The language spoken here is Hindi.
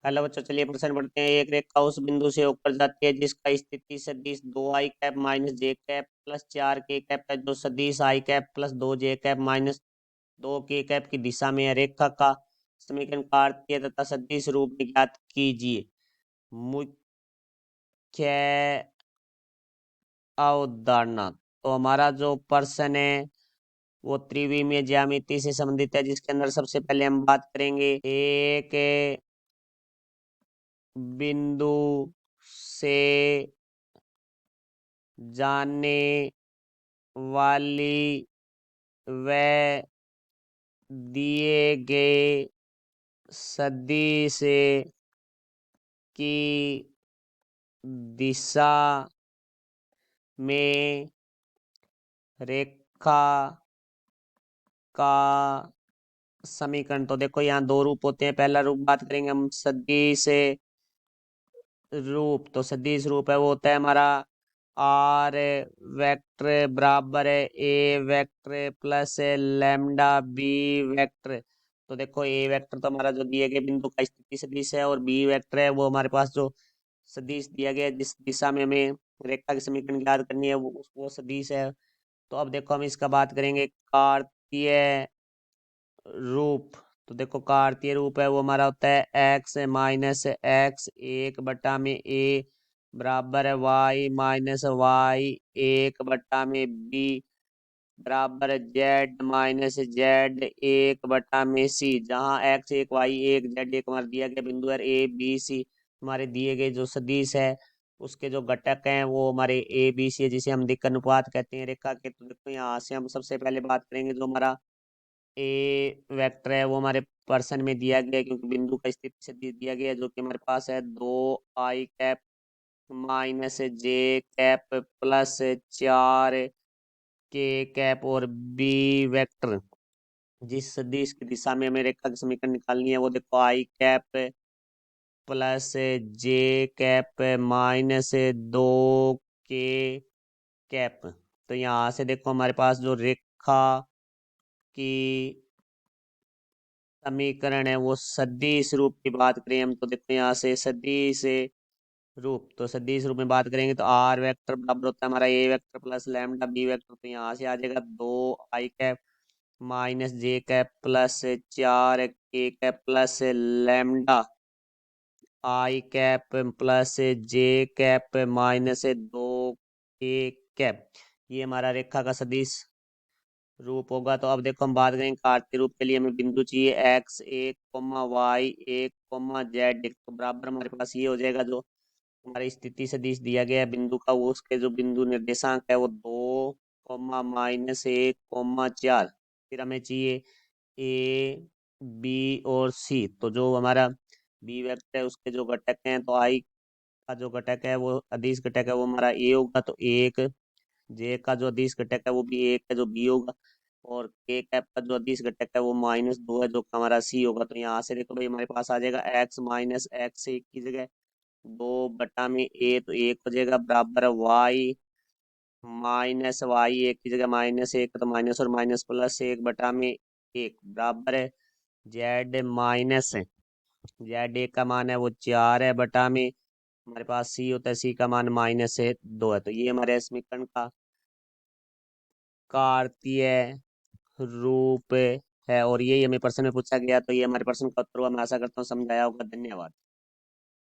हेलो बच्चों, चलिए प्रश्न पढ़ते हैं। एक रेखा उस बिंदु से ऊपर जाती है जिसका स्थिति सदिश 2 i cap minus J cap plus 4k cap है, जो सदिश i cap plus 2j cap minus 2k cap की दिशा में है। रेखा का समीकरण कार्तीय तथा सदिश रूप में ज्ञात कीजिए। मुख्य अवधारणा। तो हमारा जो प्रश्न है वो त्रिविमीय ज्यामिति से संबंधित है, जिसके अंदर सबसे पहले हम बात करेंगे एक बिंदु से जाने वाली व दिए गए सदिश की दिशा में रेखा का समीकरण। तो देखो यहाँ दो रूप होते हैं। पहला रूप बात करेंगे हम सदिश रूप। तो सदिश रूप है वो होता है हमारा आर वेक्टर बराबर है A vector plus lambda B vector. तो देखो ए वेक्टर तो हमारा जो दिए गए बिंदु का स्थिति सदिश है, और बी वेक्टर है वो हमारे पास जो सदिश दिया गया है जिस दिशा में हमें रेखा की समीकरण याद करनी है वो सदिश है। तो अब देखो हम इसका बात करेंगे कार्तीय रूप। तो देखो कार्तीय रूप है वो हमारा होता है एक्स माइनस एक्स एक बटा में ए बराबर है वाई माइनस वाई एक बटा में बी बराबर है जेड माइनस जेड एक बटा में सी, जहाँ एक्स एक वाई एक जेड एक हमारा दिया गया बिंदु है। ए बी सी हमारे दिए गए जो सदिश है उसके जो घटक हैं वो हमारे ए बी सी है, जिसे हम दिक् अनुपात कहते हैं रेखा के। तो देखो यहाँ से हम सबसे पहले बात करेंगे जो हमारा ए वेक्टर है वो हमारे पर्सन में दिया गया है, क्योंकि बिंदु का स्थिति से दिया गया है, जो कि हमारे पास है 2 i cap minus J cap plus 4k cap. और बी वेक्टर जिस सदिश की दिशा में हमें रेखा की समीकरण निकालनी है वो देखो i cap plus J cap minus 2k cap. तो यहाँ से देखो हमारे पास जो रेखा की समीकरण है वो सदिश रूप की बात करें हम, तो देखो यहाँ से सदिश रूप। तो सदिश रूप में बात करेंगे तो आर वेक्टर बराबर होता है हमारा A vector plus lambda B vector. तो यहाँ से आ जाएगा 2 i cap minus J cap plus 4k cap plus lambda i cap plus J cap minus 2k cap. ये हमारा रेखा का सदिश रूप होगा। तो अब देखो हम बात करेंगे कार्तीय रूप के लिए हमें बिंदु चाहिए एक्स एक कोमा वाई एक कोमा जेड एक। तो बराबर हमारे पास ये हो जाएगा जो हमारी स्थिति सदिश दिया गया है बिंदु का, वो उसके जो बिंदु निर्देशांक है वो 2 कोमा माइनस 1 कोमा 4। फिर हमें चाहिए ए बी और सी। तो जो हमारा बी वेक्टर है उसके जो घटक हैं, तो आई का जो घटक है वो अदिश घटक है वो हमारा ए होगा, तो एक। जे का जो अदिश घटक है वो भी एक है, जो बी होगा। और के कैप का जो अदिश घटक है वो -2 है, जो हमारा सी होगा। तो यहाँ से देखो भाई हमारे पास आ जाएगा एक्स माइनस एक्स एक की जगह 2 बटा में ए, तो एक हो जाएगा बराबर वाई माइनस वाई एक की जगह -1, तो माइनस और माइनस प्लस 1 बटा में 1 बराबर है जेड माइनस जेड एक का मान है वो 4 है बटा में हमारे पास सी होता है, सी का मान -2 है। तो ये हमारे समीकरण का कार्तीय रूप है, और यही हमें प्रश्न में पूछा गया। तो ये हमारे प्रश्न का उत्तर हुआ। मैं आशा करता हूँ समझाया होगा। धन्यवाद।